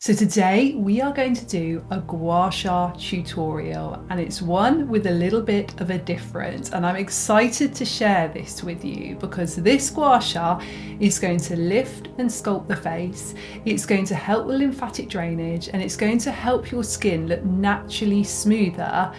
So today we are going to do a gua sha tutorial, and it's one with a little bit of a difference, and I'm excited to share this with you because this gua sha is going to lift and sculpt the face, it's going to help with lymphatic drainage, and it's going to help your skin look naturally smoother,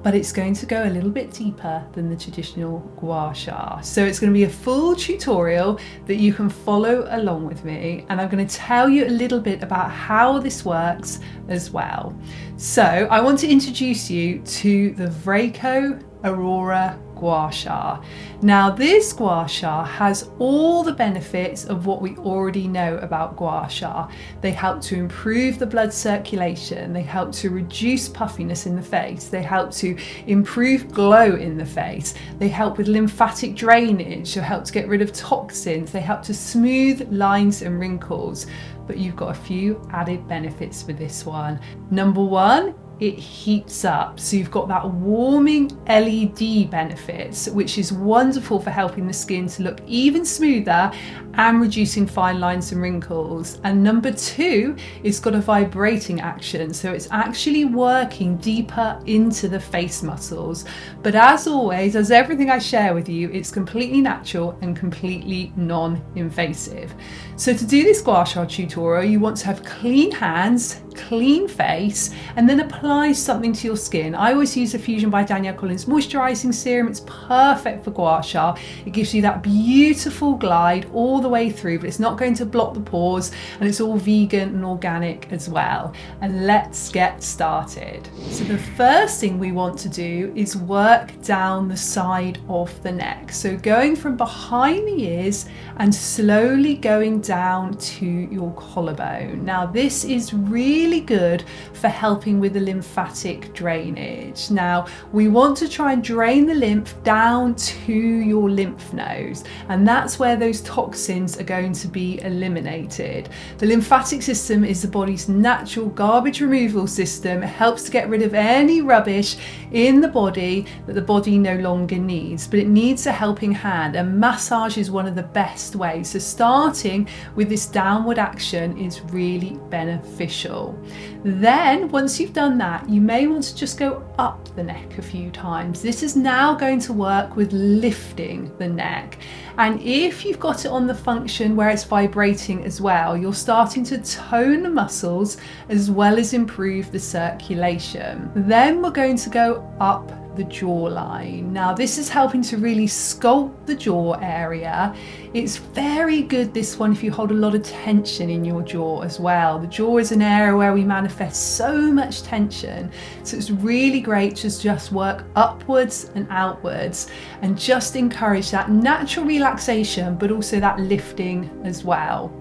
but it's going to go a little bit deeper than the traditional gua sha. So it's going to be a full tutorial that you can follow along with me, and I'm going to tell you a little bit about how this works as well. So I want to introduce you to the Vraiko Aurora Gua Sha. Now this gua sha has all the benefits of what we already know about gua sha. They help to improve the blood circulation, they help to reduce puffiness in the face, they help to improve glow in the face, they help with lymphatic drainage, they help to get rid of toxins, they help to smooth lines and wrinkles. But you've got a few added benefits with this one. Number one, it heats up, so you've got that warming LED benefits, which is wonderful for helping the skin to look even smoother and reducing fine lines and wrinkles. And number two, it's got a vibrating action, so it's actually working deeper into the face muscles. But as always, as everything I share with you, it's completely natural and completely non-invasive. So to do this gua sha tutorial, you want to have clean hands, clean face, and then apply something to your skin. I always use the Fusion by Danielle Collins moisturizing serum. It's perfect for gua sha. It gives you that beautiful glide all the way through, but it's not going to block the pores, and it's all vegan and organic as well. And let's get started. So the first thing we want to do is work down the side of the neck. So going from behind the ears and slowly going down to your collarbone. Now this is really good for helping with the lymphatic drainage. Now we want to try and drain the lymph down to your lymph nodes, and that's where those toxins are going to be eliminated. The lymphatic system is the body's natural garbage removal system. It helps to get rid of any rubbish in the body that the body no longer needs, but it needs a helping hand, and massage is one of the best ways. So starting with this downward action is really beneficial. Then once you've done that, you may want to just go up the neck a few times. This is now going to work with lifting the neck, and if you've got it on the function where it's vibrating as well, you're starting to tone the muscles as well as improve the circulation. Then we're going to go up the jawline. Now this is helping to really sculpt the jaw area. It's very good, this one, if you hold a lot of tension in your jaw as well. The jaw is an area where we manifest so much tension, so it's really great to just work upwards and outwards and just encourage that natural relaxation, but also that lifting as well.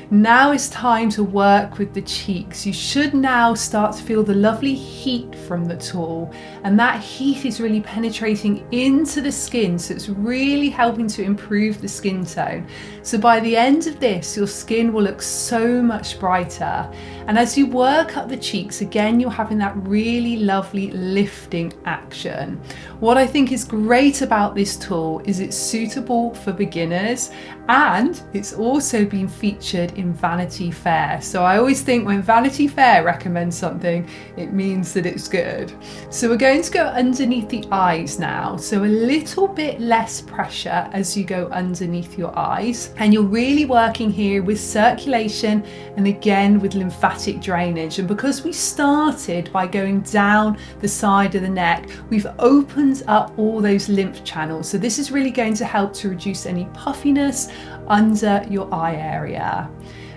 Now it's time to work with the cheeks. You should now start to feel the lovely heat from the tool, and that heat is really penetrating into the skin, so it's really helping to improve the skin tone. So by the end of this, your skin will look so much brighter. And as you work up the cheeks, again, you're having that really lovely lifting action. What I think is great about this tool is it's suitable for beginners, and it's also been featured in Vanity Fair. So I always think when Vanity Fair recommends something, it means that it's good. So we're going to go underneath the eyes now. So a little bit less pressure as you go underneath your eyes. And you're really working here with circulation and again with lymphatic drainage. And because we started by going down the side of the neck, we've opened up all those lymph channels. So this is really going to help to reduce any puffiness under your eye area.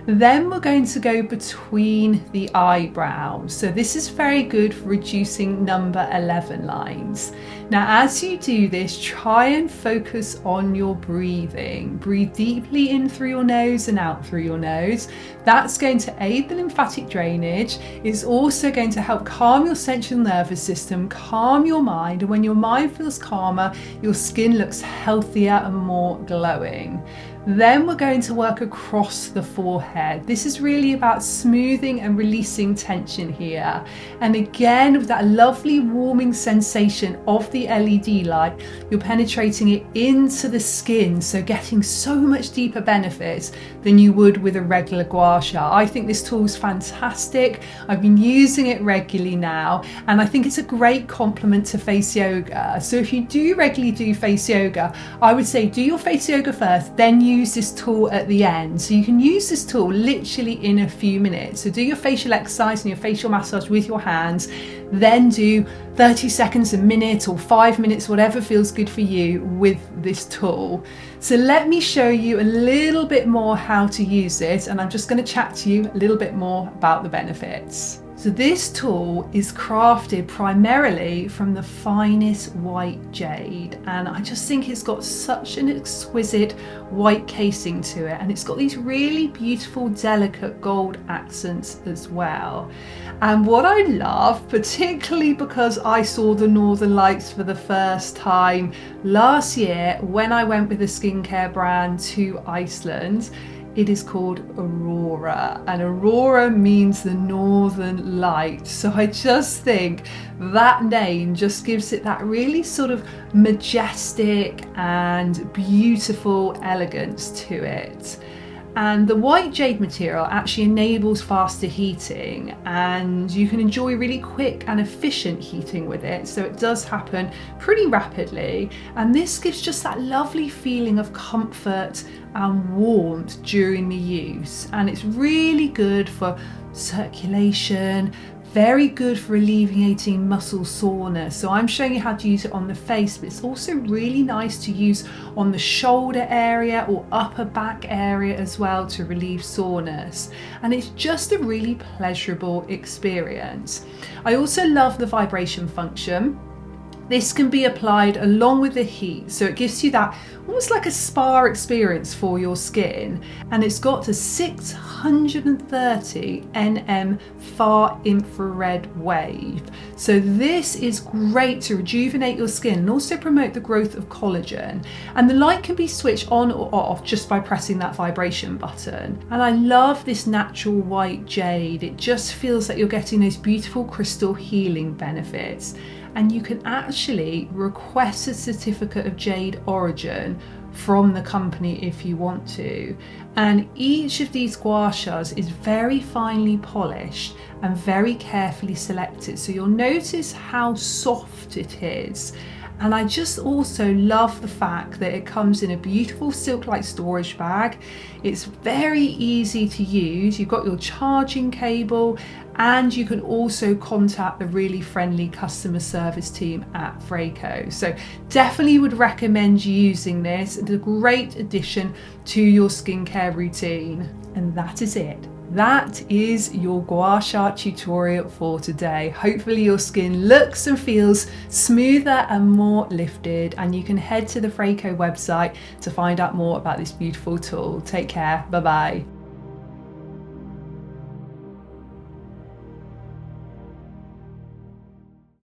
Then we're going to go between the eyebrows. So this is very good for reducing number 11 lines. Now as you do this, try and focus on your breathing. Breathe deeply in through your nose and out through your nose. That's going to aid the lymphatic drainage. It's also going to help calm your central nervous system, calm your mind, and when your mind feels calmer, your skin looks healthier and more glowing. Then we're going to work across the forehead. This is really about smoothing and releasing tension here. And again, with that lovely warming sensation of the LED light, you're penetrating it into the skin, so getting so much deeper benefits than you would with a regular gua sha. I think this tool is fantastic. I've been using it regularly now, and I think it's a great complement to face yoga. So if you do regularly do face yoga, I would say do your face yoga first, then use this tool at the end. So you can use this tool literally in a few minutes. So do your facial exercise and your facial massage with your hands, then do 30 seconds, a minute, or 5 minutes, whatever feels good for you with this tool. So let me show you a little bit more how to use it, and I'm just going to chat to you a little bit more about the benefits. So this tool is crafted primarily from the finest white jade, and I just think it's got such an exquisite white casing to it, and it's got these really beautiful delicate gold accents as well. And what I love, particularly because I saw the Northern Lights for the first time last year when I went with a skincare brand to Iceland, it is called Aurora, and Aurora means the Northern Light. So I just think that name just gives it that really sort of majestic and beautiful elegance to it. And the white jade material actually enables faster heating, and you can enjoy really quick and efficient heating with it. So it does happen pretty rapidly, and this gives just that lovely feeling of comfort and warmth during the use. And it's really good for circulation, very good for alleviating muscle soreness. So I'm showing you how to use it on the face, but it's also really nice to use on the shoulder area or upper back area as well to relieve soreness. And it's just a really pleasurable experience. I also love the vibration function. This can be applied along with the heat, so it gives you that almost like a spa experience for your skin. And it's got a 630 nm far infrared wave. So this is great to rejuvenate your skin and also promote the growth of collagen. And the light can be switched on or off just by pressing that vibration button. And I love this natural white jade. It just feels like you're getting those beautiful crystal healing benefits. And you can actually request a certificate of jade origin from the company if you want to. And each of these gua shas is very finely polished and very carefully selected. So you'll notice how soft it is. And I just also love the fact that it comes in a beautiful silk-like storage bag. It's very easy to use. You've got your charging cable, and you can also contact the really friendly customer service team at Vraiko. So definitely would recommend using this. It's a great addition to your skincare routine. And that is it. That is your gua sha tutorial for today. Hopefully your skin looks and feels smoother and more lifted, and you can head to the Vraiko website to find out more about this beautiful tool. Take care. Bye bye.